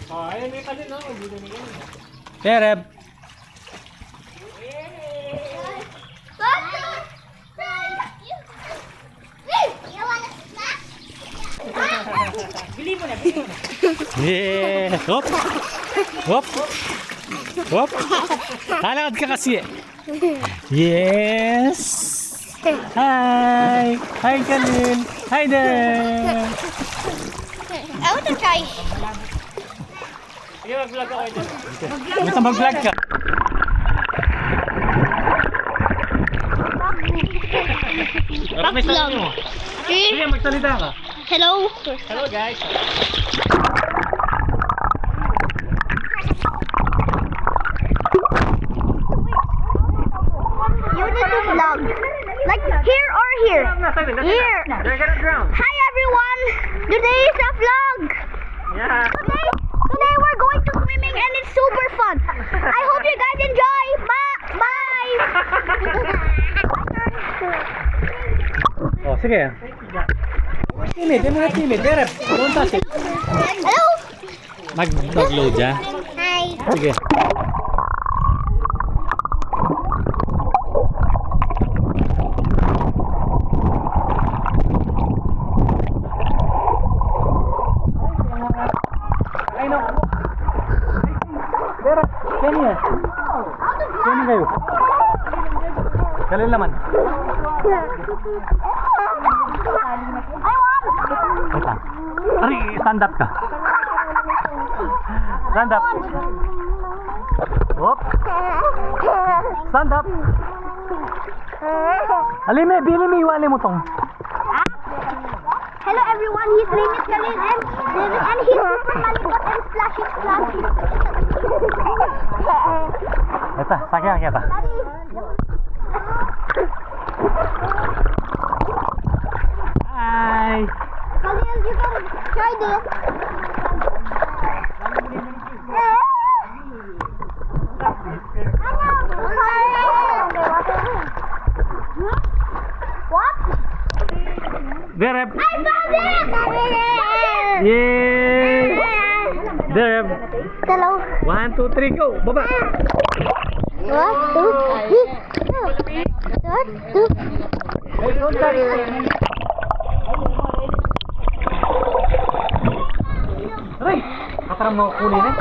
Oh, ayun may kanin no. Dito ni kanin. Dereb. Bili mo na, bili mo na. Yeah. Hop. Hop. Hop. Halakad ka kasi. Yes. Hi. Hi, Kalin. Hi there. I want to try. Sige, mag-vlog ako dyan. Basta mag-vlog ka. Harap may sarili mo. Sige, magsalita ka. Hello. Hello guys. You need to vlog. Like here or here? Here. They're gonna drown. Hi everyone. Today is a vlog. Yeah. Today we're going to swimming and it's super fun. I hope you guys enjoy. Bye. Oh, sige. Timid, di mo na timid. Dereb, don't touch it. Hello. Mag-load ya. Hi. Sige. Ay, no. Dereb, sini ya. Sini kayo. Kalin laman. Ito. Ari, stand up ka. Stand up. Hop. Stand up. Alime, bili mo iwali mo tong. Hello everyone. His name is Kalin and he's super malikot and splashy. Ito, sakyan kita. Hi. Kalin, you can try this. What? Dereb. I found it! Yay. Dereb. Hello. 1, 2, 3, go. Baba. 1, 2, 3. 1, 2. Hey, don't touch. Aray, kataram mo kunin eh.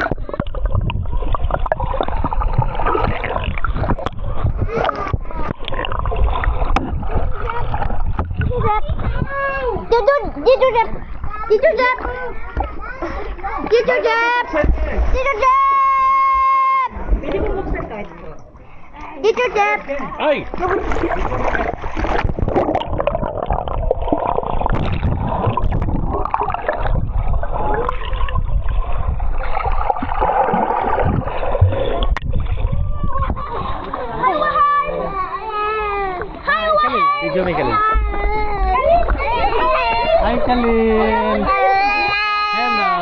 Ay! Video may Kalin. Hi, Kalin. Hello.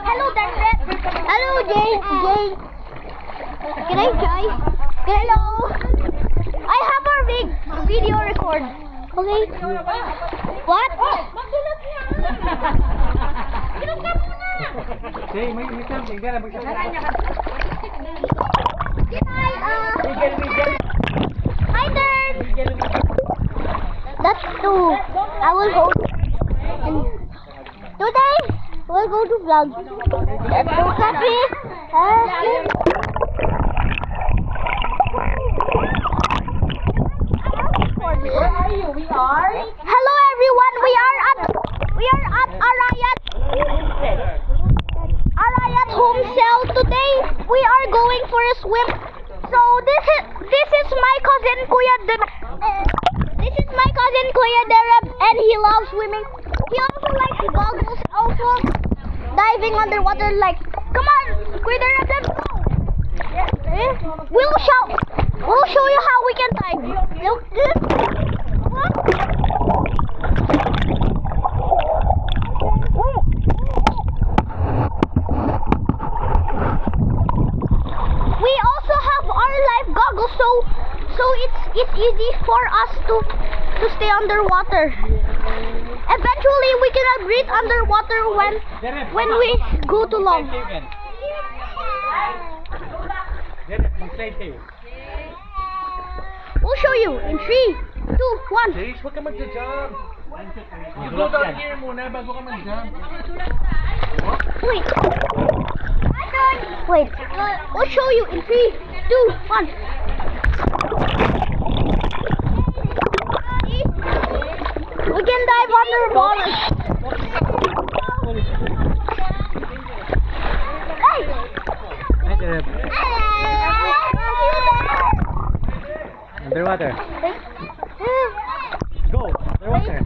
Hello, Dad. Hello, Jay. Can I try? Hello. I have a big video record. Okay. What? Hey, may isang tinggal na Hi there. That's two. I will go. Today we'll go to vlog. That's happy. Where are you? We are Hello everyone. We are at Arayat home cell. Today we are going for a swim. So this is my cousin Kuya Dereb and he loves swimming. He also likes goggles, also diving underwater. Like, come on, Kuya Dereb, let's go. We'll show you how we can dive. Look this. We also have our life goggles, so it's easy for us to stay underwater. Eventually, we can eat underwater when we go too long. Mag-slide kayo. We'll show you in 3, 2, 1. Jace, huwag ka mag-jump. You go down here muna bago ka mag-jump. Wait. Wait. We'll show you in 3, 2, 1. We can dive underwater. Hey! Ay, Derep. Underwater. Go. Underwater.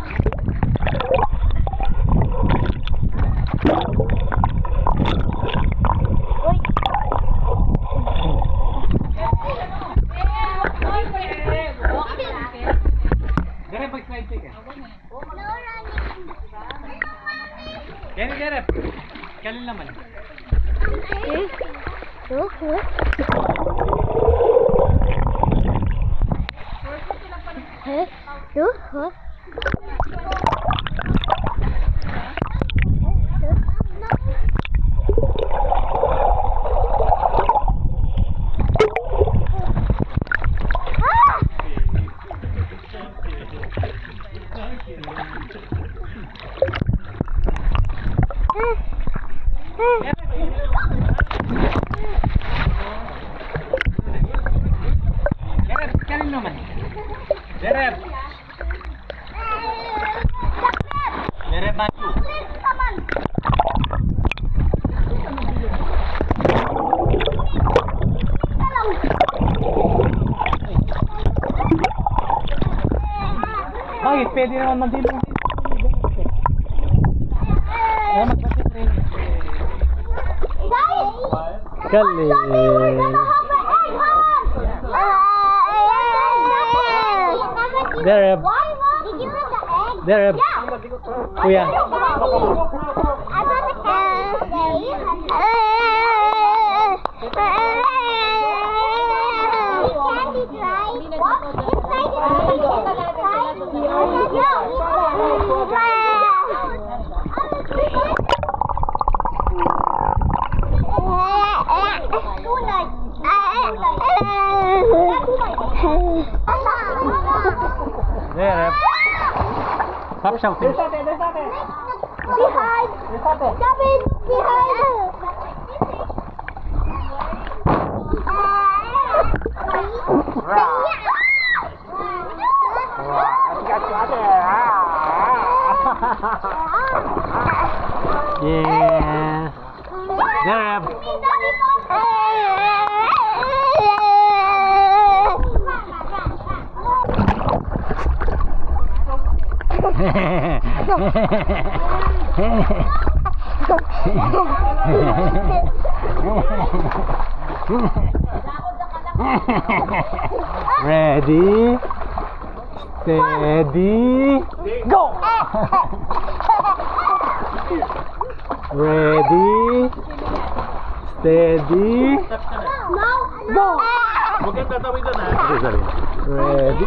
Derep, mag-slide kayo. Kenny, Derep. Kalin naman. Derep, kalin naman. Derep. Derep, matu. Bakit? Pwede naman magdilong dito. Ayaw magbasit rin. Kali. Derep. Derep. Kuya. Derep. Stop shouting. Behind. Gavin, behind. Yeah. Derep. Ready, steady, go! Ready, steady, go! Huwag kang tatawid doon, ha? Okay, sorry. Ready.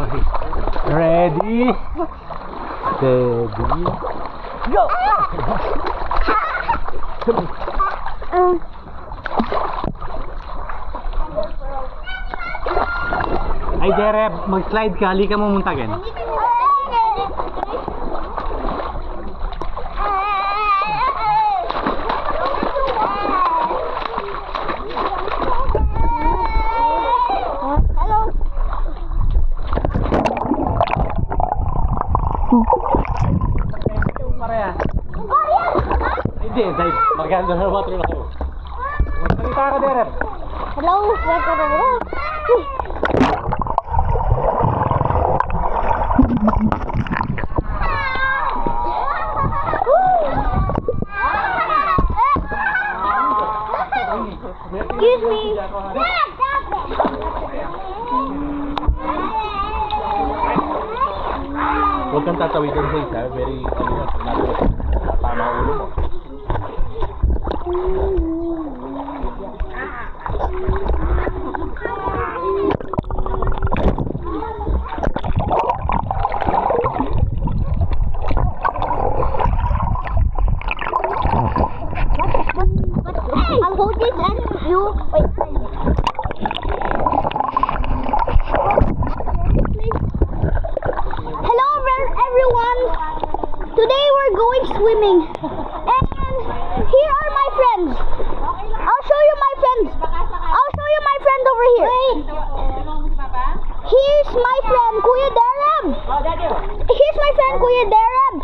Okay. Ready, steady, go! Ay, Derep, mag-slide ka, halika mo muntagin. Hindi, dahil maganda na water na kayo. Magsalita ka, Derep. Hello, welcome. Excuse me. Huwag kang tatawidan sa isa. Very, tama ulo mo. my friend Kuya Derem. Here's my friend Kuya Derem.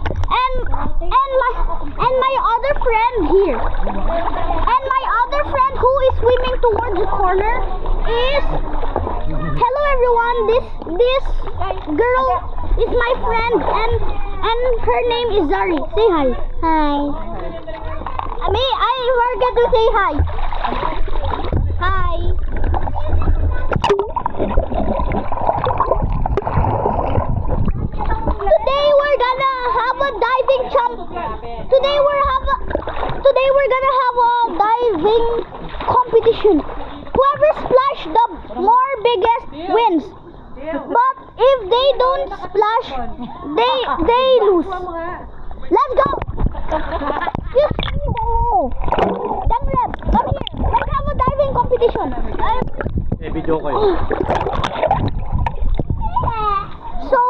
And my other friend here. And my other friend who is swimming towards the corner is... Hello everyone, this girl is my friend and her name is Zari. Say hi. Hi. I forget to say hi. Hi. Today we're gonna have a diving Today we're gonna have a diving competition. Whoever splash the more biggest wins. But if they don't splash, they lose. Let's go. Dangreb, come here. Let's have a diving competition. Video ko yun. So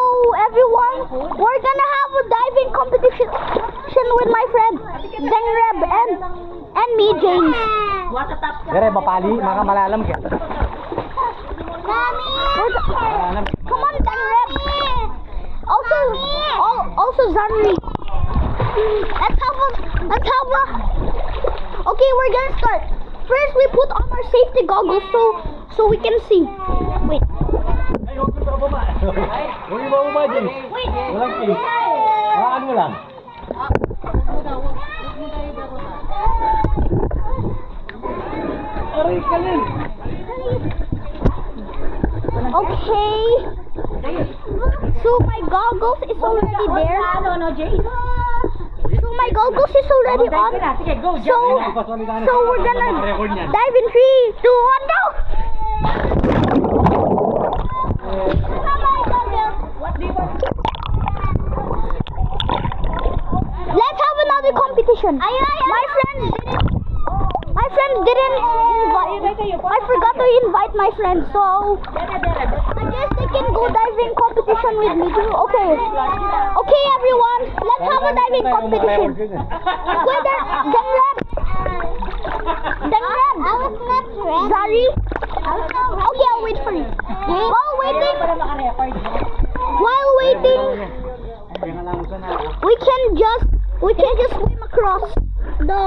everyone, we're gonna have a diving competition with my friend Dangreb and me, James. Gare, mapali, maka malalam ka. Come on, Dangreb. Also Zanri. Let's have a. Okay, we're gonna start. First, we put on our safety goggles so we can see. Wait. Ay, huwag mo baba. Huwag mo baba, James. Walang case. Hawakan mo lang. Aray ka lang. Okay. So my goggles is already there. So my goggles is already on. So we're gonna dive in 3, 2, 1, go! Let's have another competition. My friends didn't invite. I forgot to invite my friends, so I guess they can go diving competition with me too. Okay. Okay, everyone. Let's have a diving competition. Wait there, Dangreb. Zari. Okay, I'll wait for you. While waiting, we can just swim across the.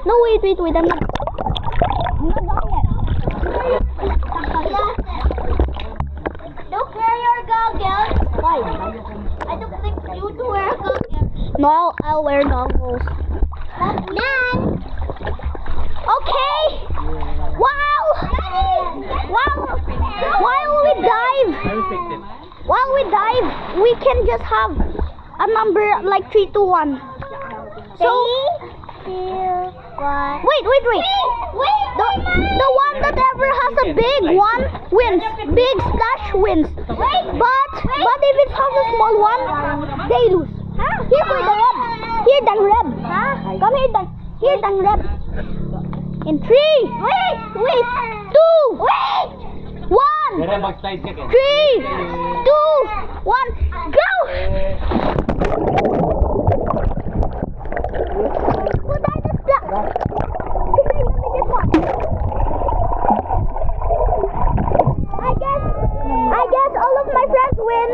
No, wait, I'm not done yet. Don't wear your goggles. Why? I don't think you to wear goggles. No, I'll wear goggles. Nan! Okay! Wow! While we dive, we can just have a number like 3, 2, 1. So, wait. The one that ever has a big one wins. Big splash wins. But if it has a small one, they lose. Here, Dangreb. Come here, Dangreb. In 3, 2, 1. Gare, mag-slide ka. 3, 2, 1, go! I guess all of my friends win.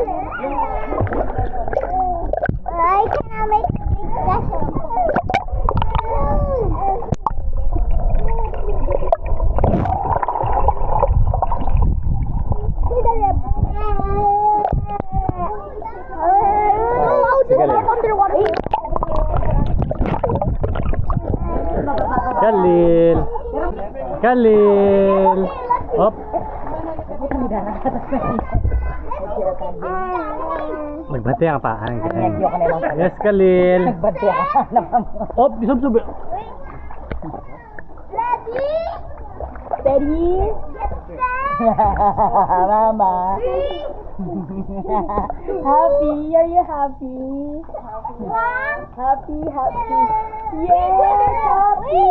I cannot make a big session. Underwater. Khalil. Hop. Magbante ang paan. Yes, Khalil. Hop, sub. Ready? Mama. Happy? Are you happy? Happy? Yes, happy.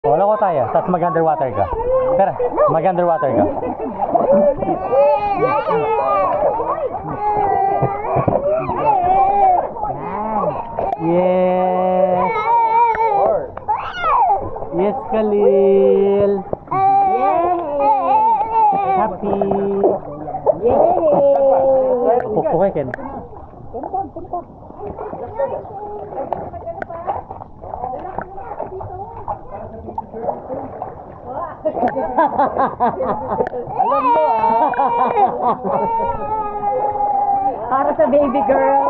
Wala ko tayo, tapos mag-underwater ka. Tara, mag-underwater ka. Yes! Yes, Khalil! Happy! Pukpuk ka, Ken. Para sa baby girl.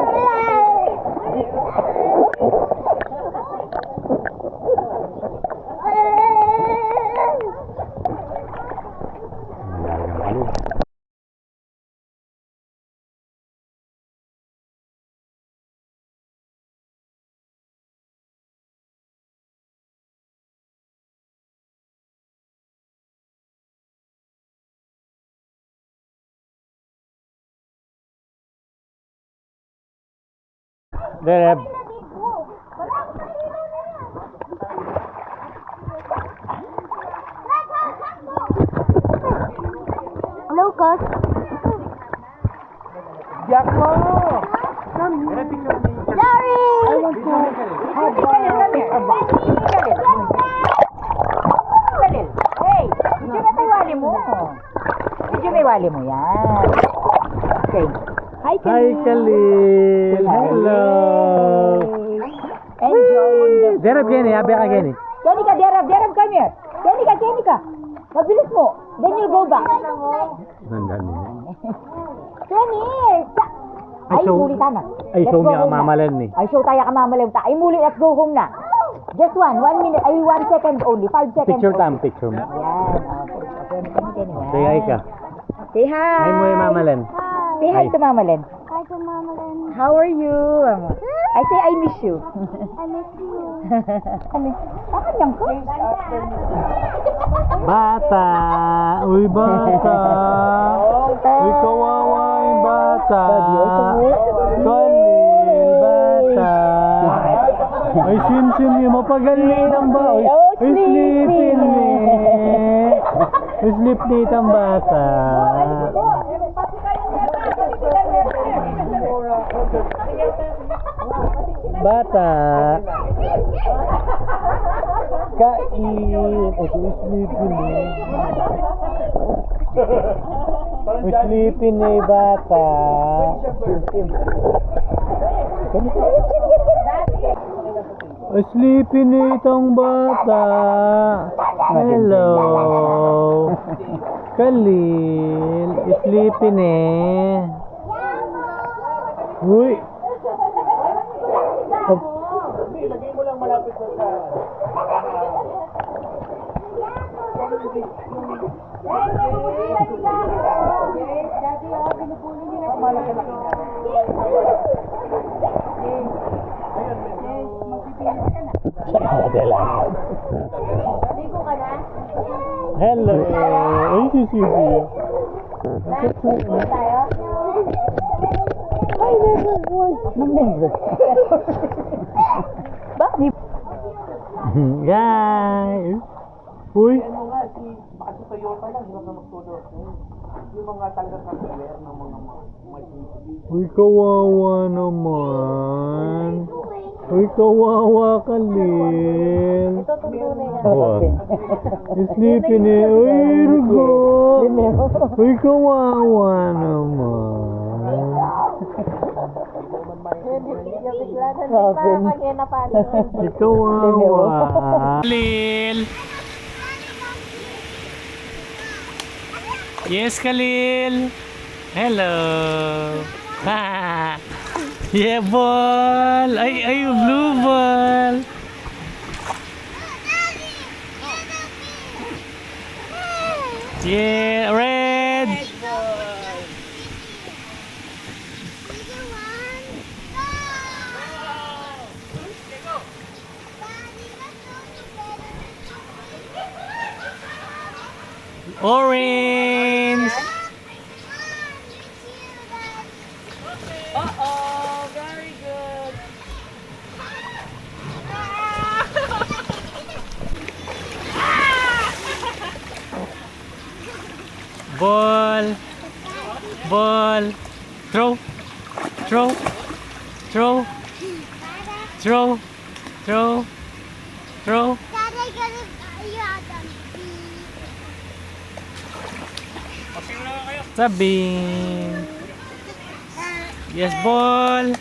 Dereb. Hello, Coach. Yak mo! Larry! Hey, medyo may wali mo. Medyo may wali mo yan. Okay. Hi, Hi, Khalil! Hello! Enjoying the Dereb, Kenny. Happy ka, Kenny. Jenica, Derab, come here. Jenica. Mabilis mo. Then you'll go back. Nandun nila. Kenny! Ay, muli ka na. Ay, Let's show go niya home na. kamamalan ni. Ay, show tayo kamamalan. Ay, muli, let's go home na. Just 1 minute. Ay, 1 second only. 5 seconds Picture only. time, picture mo. Yan. Okay. Say hi ka. Say hi. Hi mo yung mamalan. Say hi Hi. to Mama Len. Hi to Mama Len. How are you? I say I miss you. I miss you. Bakit yan ko? Bata! Uy, bata! Uy, kawawa yung bata! Khalil, bata! Ay, sin yung mapagaling ang ba? Uy, sleeping eh! Uy, sleep dito ang bata! Bata! Kain! Ay, sleeping eh! Sleeping eh, bata! Sleeping eh itong bata! Hello! Khalil! Sleeping eh! Uy! Oh. Hello! Ay, si Sisi. Ay, never. Bakit? Guys! Uy! Uy, kawawa naman. Uy, kawawa Khalil. Oh. Sleeping eh. Uy, rugo. Uy, kawawa naman. Uy, kawawa. Khalil. Yes, Khalil. Hello. Ha. Yeah, ball. Ay, blue ball. Yeah, red. Orange. Uh-oh, very good. Ball. Ball. Throw. Throw. Throw. Throw. Throw. Throw. Sabing. Yes, ball.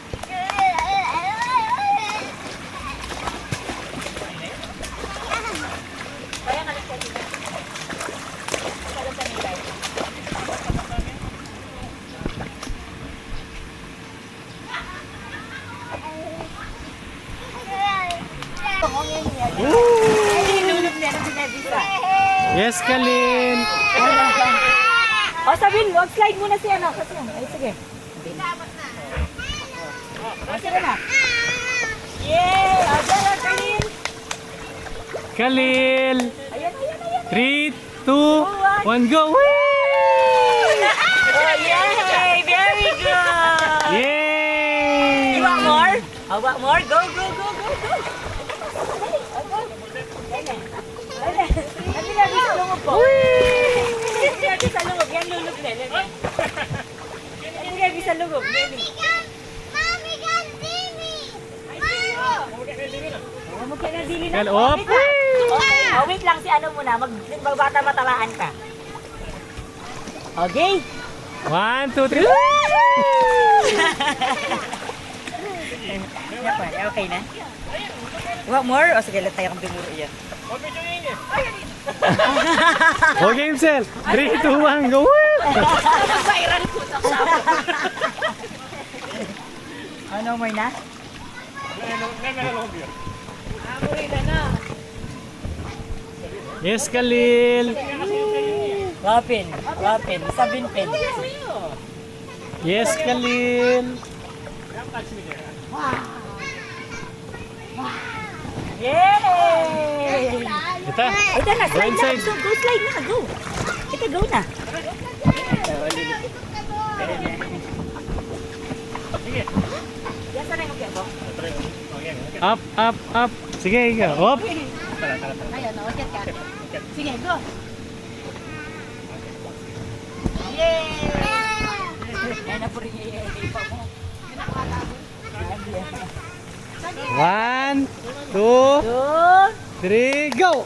Yes, Kalin. O, sabihin, wag slide muna si ano. Kasi, ay, sige. O, sige na. Yay! O, dyan, Kalin. Kalil. Ayan, ayan, ayan. 3, 2, 1, go. Whee! Oh, yay! Very good! Yay! You want more? Oh, want more? Go, go, go, go, go! Nanti lagi sa lungog po. Nanti lagi sa lungog. Yan lulog na. Nanti lagi sa lungog. Mommy can see me. Huwag ka na dili na. Kal, op. Wait lang. Okay. Oh, wait lang si ano muna. Magbata-matalaan ka. Okay. 1, 2, 3. Okay na? Want more? O sige, let tayo kang tumuro yan. Okay, himself. 3, 2, 1, go. Woo! Viral ko sa ano more na? Yes, Kalil. Wapin. Wapin. Sabin pin. Yes, Kalil. Yay! Ito. Ito na, Go slide na. inside. So, go slide na. Go. Ito, go na. Yan sa rin yung ko. Up, up, up. Sige, ikaw. Up. Ayun, okay ka. Sige, go. Yay! Ay, napuri yay. Pa mo. 1, 2, 3, go.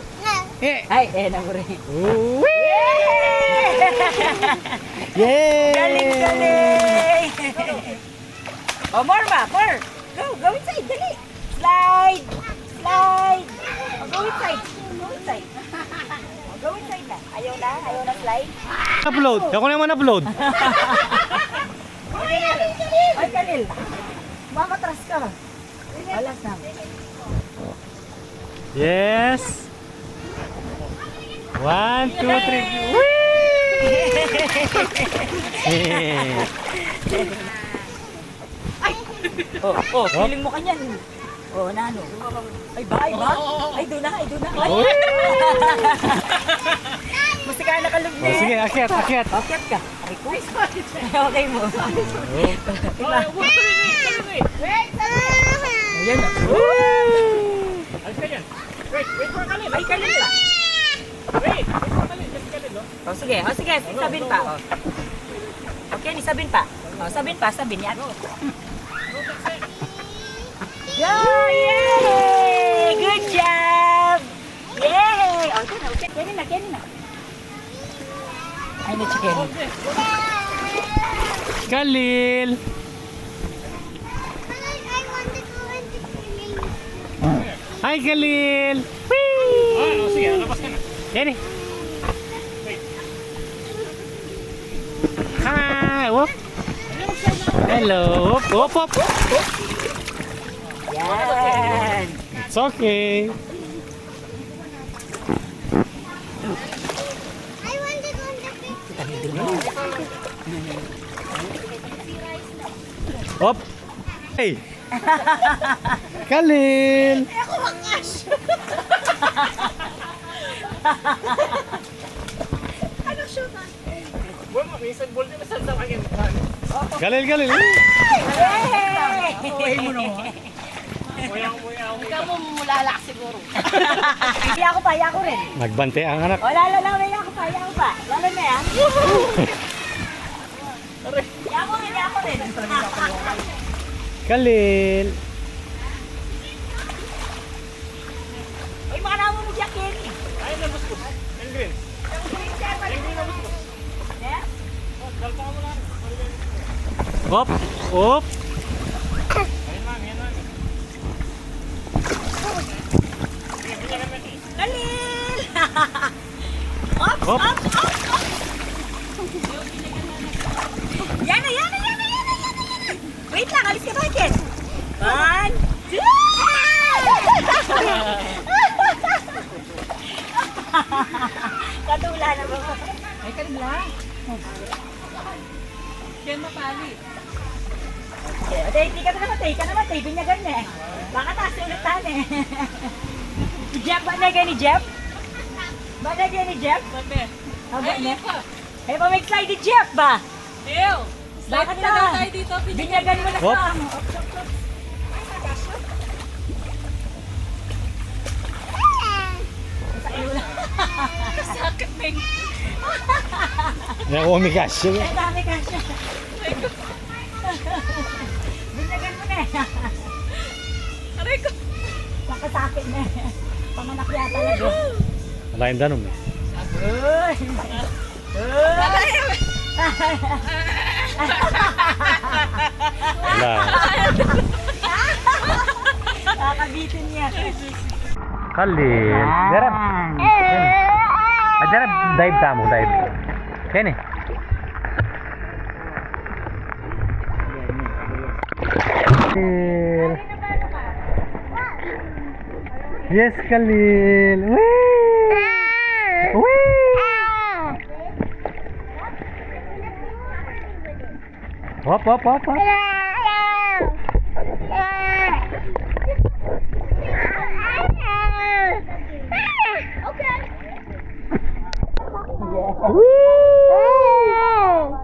Ay, napuri. Whee! Yay! Galing, galing! Oh, more ba? More! Go, go inside, dali! Slide! Slide! Oh, go inside! Go inside! Oh, go inside na. Ayaw na slide. Upload. Ako naman upload. Ay, Kalil! Mamatras ka. Alas na. Yes. 1, 2, 3. Whee! Oh, feeling mo kanyan. Oh, nano. Ay ba? Ay, doon na. Ay! Musika na kalog na. Oh, sige, akyat. Akyat ka. Request. Okay mo. Ayan na. Ay, Kalil pa. Oh, sige. Sabin pa. Oh. Okay, ni sabin pa. Oh, sabin yan. Yay! Good job! Yay! Oh, ito na. Kenin na. Ay, na-chicken. Kalil. Hi, Kalil. Whee! Sige, labas ka na. Yan eh. Hi. Whoop. Hello. Whoop, whoop. Yan. It's okay. I want to go in the picture. Hop. Hey. Kalil. Kalil. Yay! Ikaw mo mulalak siguro. Iya ko pa, iya ko rin. Nagbante ang anak. O, lalo na, iya ko pa, iya ko pa. Lalo na yan. Iya ko rin. Kalil. Uy, mga namo mo siya, Kenny. Ay, nabos ko. Yung green. Hop, hop. Kalil! Hop. Yan na. Wait lang, alis ka ba, Ken? 1, 2! Katula na ba? Ay, kalila. Ken, mapali. Hindi ka na namatay. Binyagan na eh. Baka taas ulit tayo eh. Jeff, ba na ni Jeff? Ba na ni Jeff? Ay, ay, pa-make-slide ni Jeff ba? Ew! Bakit na na? tayo dito, Binyagan mo na Hop. ka. Sakit, Meng. Yan ako umigas. Ang dami ka siya. Binyagan mo na eh. Aray ko. Nakasakit na eh. Panganak yata na doon. Wala yung danom eh. Uy! Aray! Wala. Kakabitin niya. Kalil. Jarab. Jarab, dive tamo, dive. Kene. Kalil. Yes, Kalil. Wee! Wee! Hop, hop, hop, hop.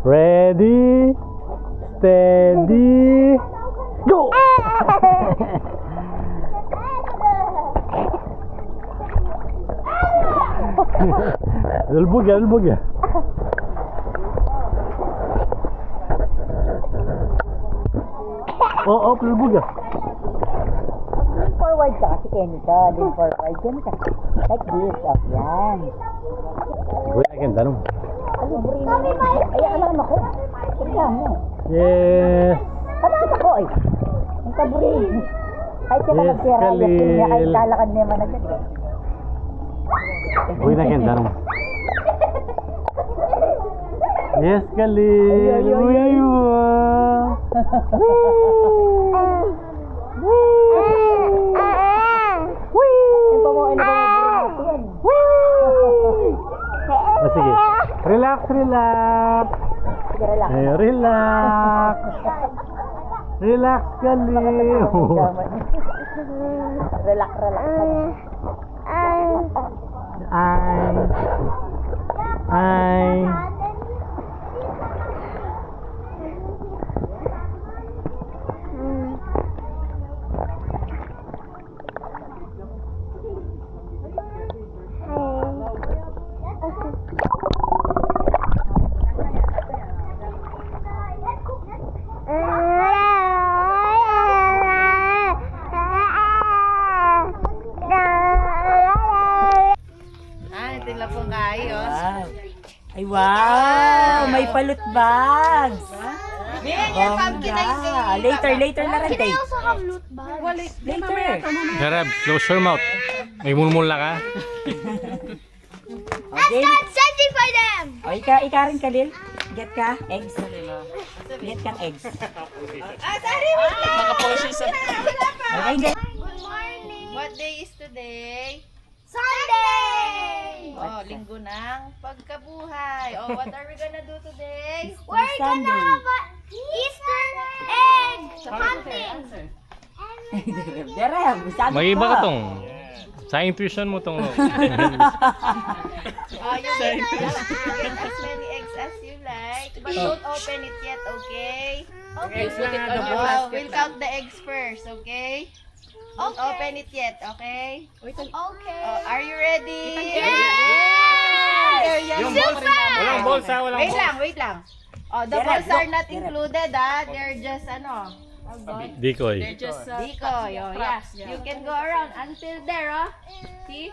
Ready, steady, go! Lulbog ya. Oh, lulbog ya. Forward ka kasi Kenny ka. Din forward. Kenny ka. Like this. Oh, yan. Wala kang tanong. Ay, alam ako. Tingnan mo. Yes. Alam ako eh. Ang kaburin. Kahit siya Yes, magpira. Khalil. Niya kahit lalakad niya man agad eh. Wala kang tanong. Yes, Khalil. Uy, ay, sige. Relax. Sige, relax. Ay, relax. Relax, Khalil. Relax. Ay. Ito lang pong kaayos. Wow. Ay, wow! May palut bags. Bongga. Later na rin, Can I Tay. also have loot bag? Later. Jarab, close your mouth. May mulmul na ka. Okay. Start searching for them! O, ika rin, Khalil. Get ka? Eggs. Get kang eggs. Nakaposis sa... Okay, then. Good morning! What day is today? Sunday! Oh, linggo ng pagkabuhay. Oh, what are we gonna do today? We're gonna Sunday. have a Easter egg hunting! Derem, sabi May ko. iba ka tong. Sa intuition mo tong. Oh, you can get as many eggs as you like, but don't open it yet, okay? Okay. Oh, we'll count the eggs first, okay? Don't open it yet, okay? Okay. Are you ready? Yung balls, walang balls ha, walang Wait balls. wait lang. Oh, the balls are not included, They're just, Decoy. decoy. Oh, yeah. You can go around until there, See?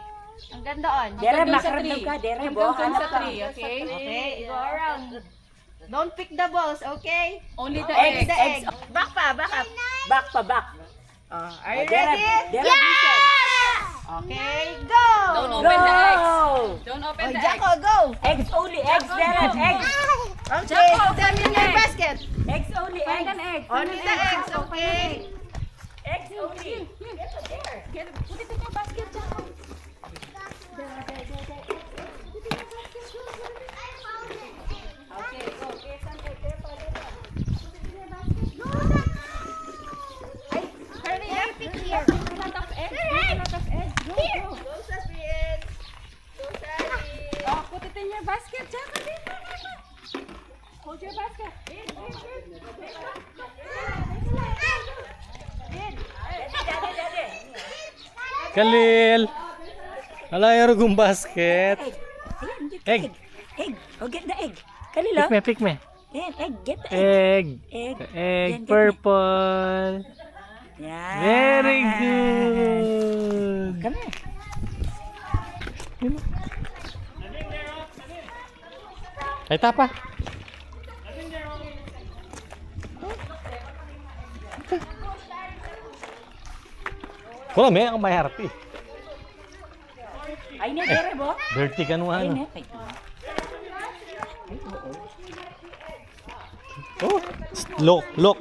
Hanggang doon. Dere, makarandam ka. Dere, hanap ka. Okay, go around. Don't pick the balls, okay? Only the Eggs, eggs. the egg. Back pa, back up. Back pa, back. Are you ready? Okay, go! Don't open the eggs. Don't open Oh, the eggs. Jacko, go! Eggs only. Eggs, Dere. Eggs. Okay, put them in your basket. Eggs only. Eggs. Only the eggs, okay? Eggs only. Get it. Put it in your basket, Jacob. Go, Sabrina. Go, Sally. Oh, put it in your basket, Jacob. Hold your basket. Khalil. Ala, yung basket. Egg. Egg. Oh, get the egg. Kalila. Pick me. Egg. Get the egg. Egg. Egg. Egg. Yan, Purple. Yeah. Very good. Come here. Ay, tapa. Wala, may ang may harap eh. Ay, ne, Dere, bo. Dirty ka nung Ay, ano. ne. Ay, Oh, look.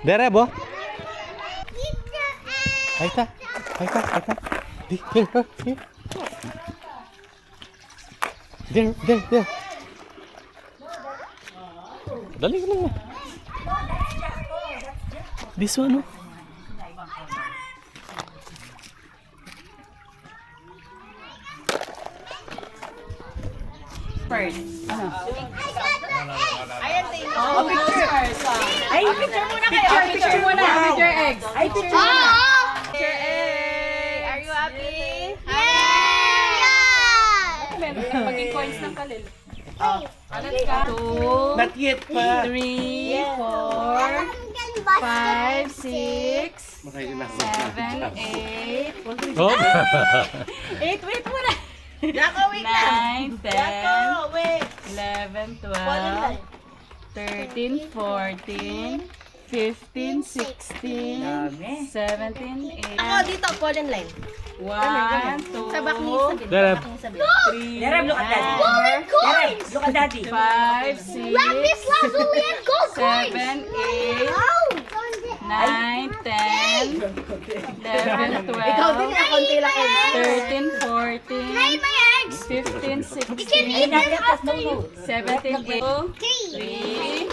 Dere, bo. Ay, ta. Di, here. There. Dali ka lang. This one, oh. first. Ayan, tingin. Oh, picture. Ay, picture muna kayo. Picture muna. With your eggs. Ay, picture muna. Picture A. Are you happy? Maging coins ng Kalil. Oh. Alam ka? 2, Not yet pa. 3, 4, 5, 6, 7, 8, Oh. 8, wait muna. Jacko, wait lang. 9, 10, Jacko, wait. 11, 12, 13, 14, 15, 16, 17, 8, Ako, dito, fallen line. 1, 2, Sabak ni Sabi. Dere. 3, Derek, look at daddy. 4, Look at daddy. 5, 6, Lapis lazuli and gold coins. 7, 8, Oh. 9, 10, 11, 12, Ikaw din, konti lang eggs. 13, Name 14, my eggs. 15, You can eat 16, them after you. 17, 8, 3,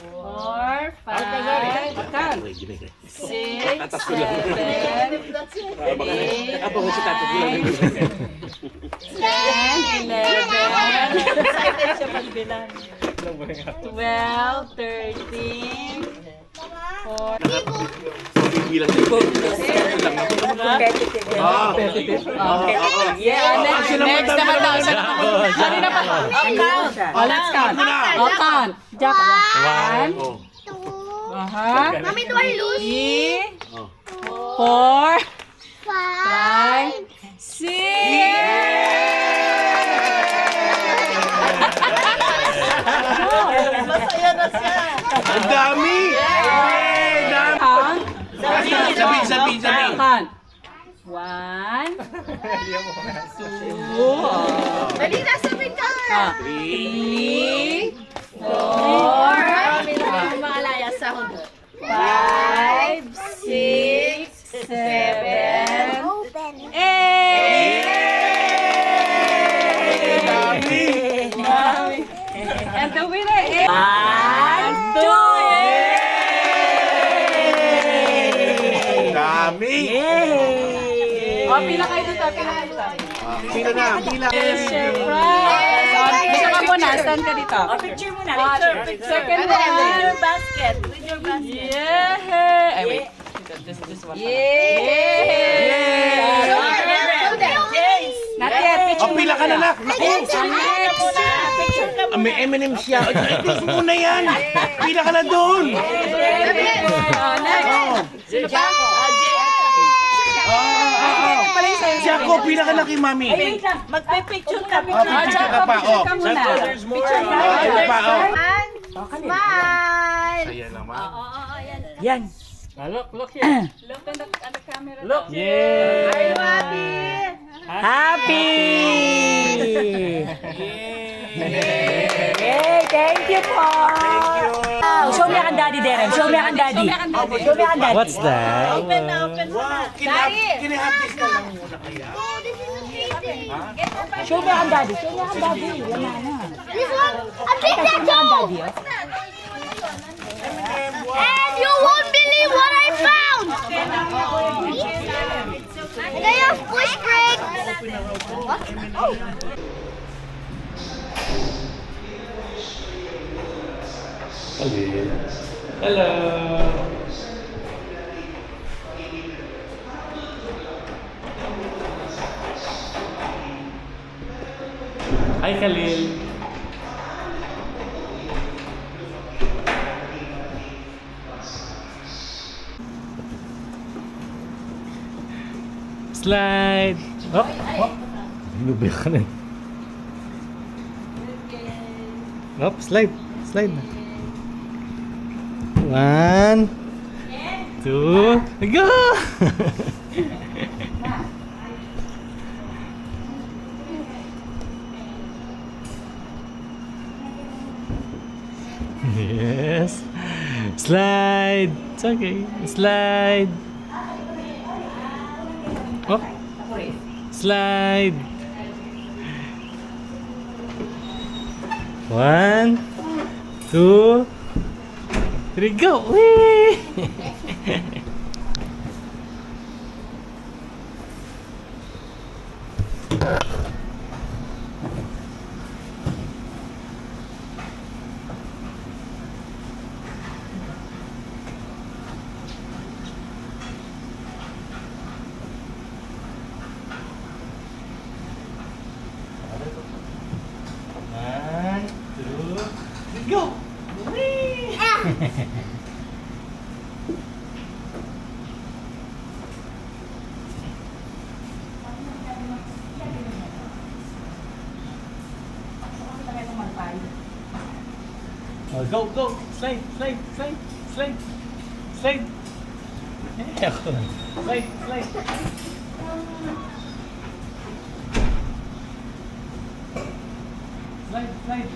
4, 5, 6, 7, 12, 13, 14. Yeah, next naman daw. Kanina pa. Count. Oh, let's count. Oh, count. Jack. 1. Mommy, do I lose? 3, 4, 5, 6. Masaya na siya. Ang dami! Count. Sabi. Count. 1, 2, Dali na, sabi ka. 3, 4, Marami na yung mga layas sa hudo. 5, 6, 7, Open. 8. And the winner is 1, 2. Dami! Oh, pila kayo dito, Pila na, pila. Surprise! Dito ka muna, stand ka dito. Picture mo na, Second one. With your basket. Yeah! Ay, wait. Not yet. O, pila ka na, nak. Naku. May M&M siya. Ito muna yan. Pila ka na doon. Jaco, pila ka na kay mami. Wait lang, magpe-picture kami. Picture ka pa. Oh. Ito pa. Oh. Smile! Ayan naman. Yan. Yay! Happy! Yay! Thank you po! Oh, show me ang daddy, Derem. Show me ang daddy. Show me ang daddy. What's that? Wow, kinahapis ka lang muna kaya. Oh, this is amazing! Show me ang daddy. Show me ang daddy. Wala na. This one, a big Show me ang tattoo! daddy, oh. And you won't believe what I found! And I have push brake! What? Oh! Hello. Hi, Khalil. Slide. Oh, oh. Lubi ka na. Up, slide. Slide na. 1, 2, go! Yes. Slide. It's okay. Slide. Oh. Slide. 1, 2, 3, go! Whee! One, two, three, go! Whee! Oh, go, go! Slide, slide, slide, slide, slide! Yeah. Slide, slide! Slide, slide!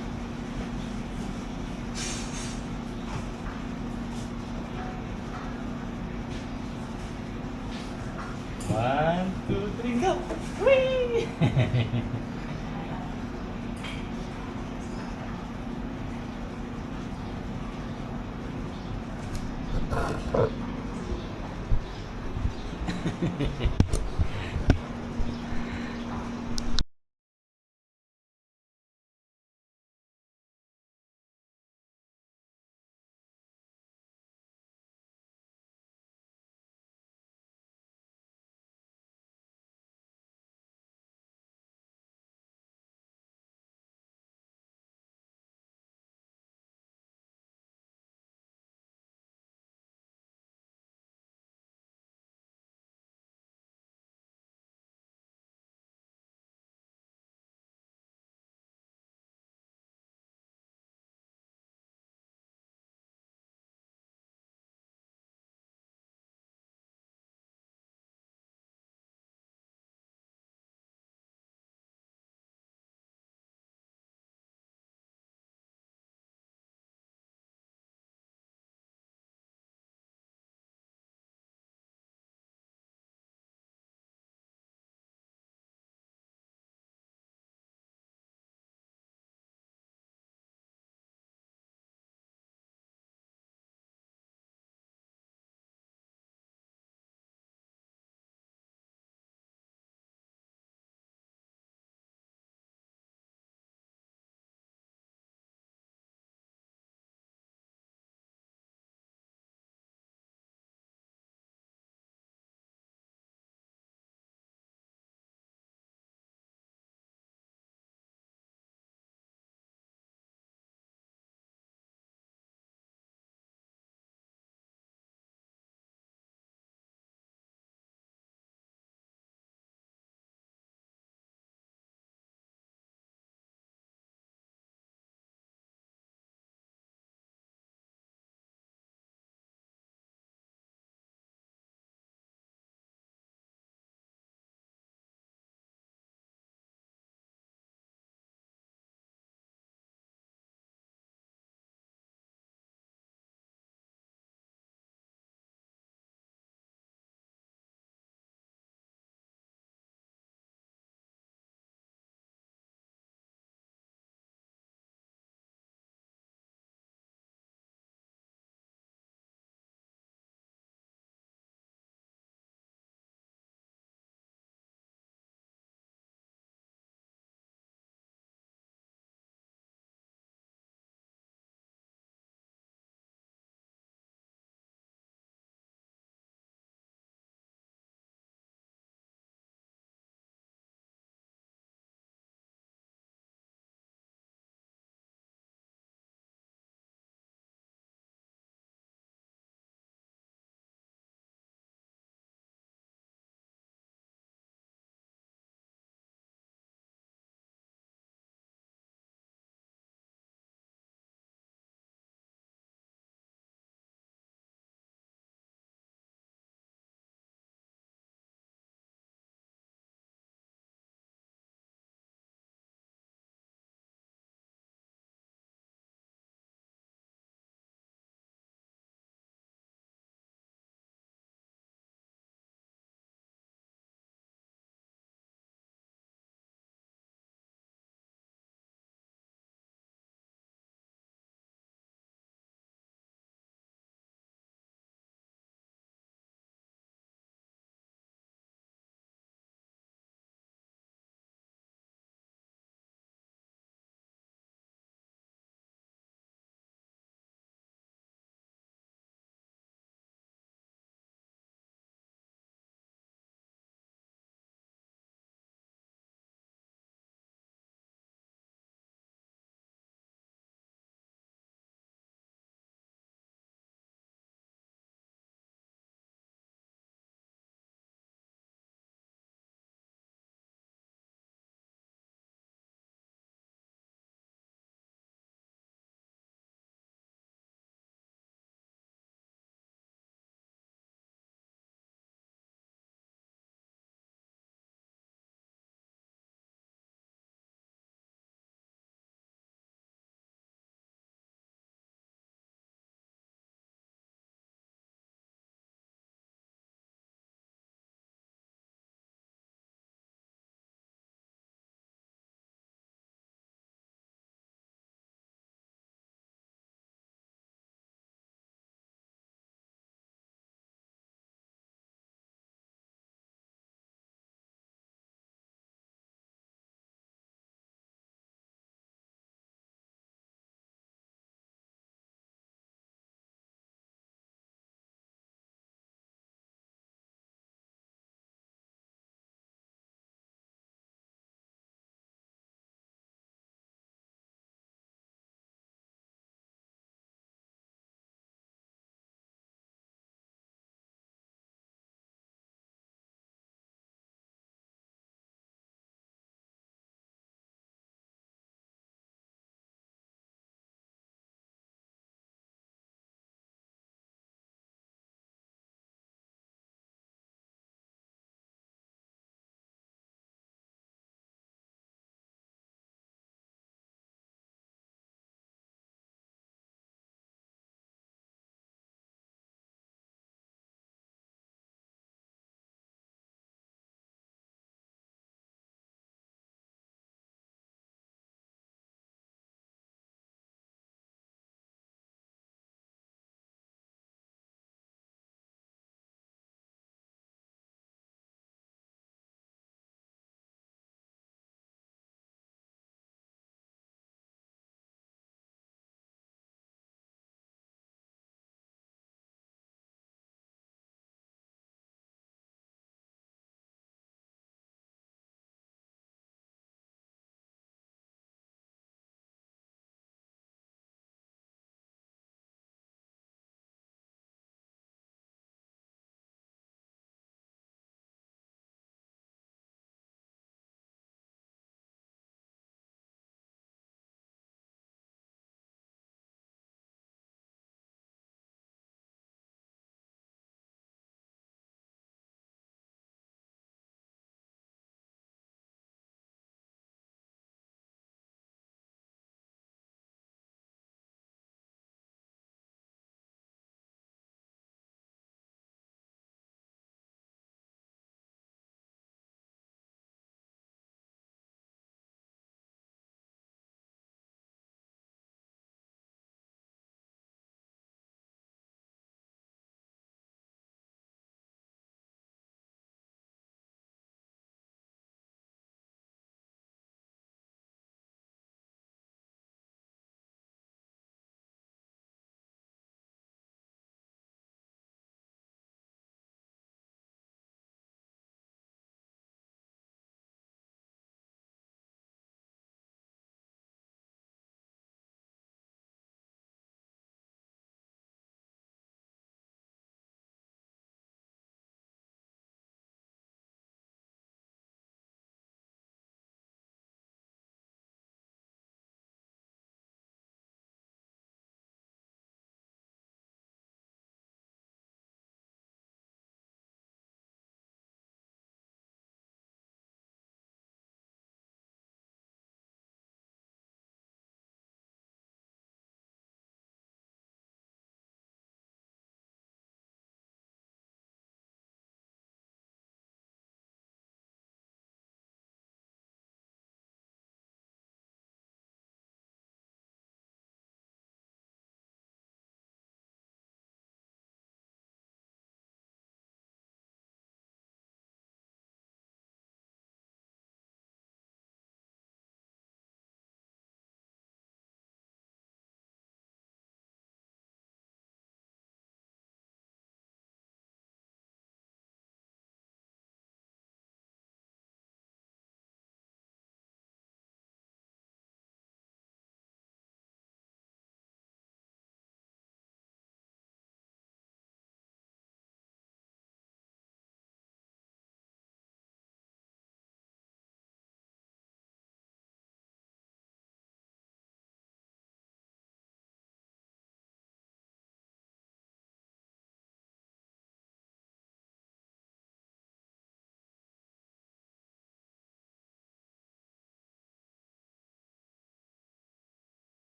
One, two, three, go! Whee!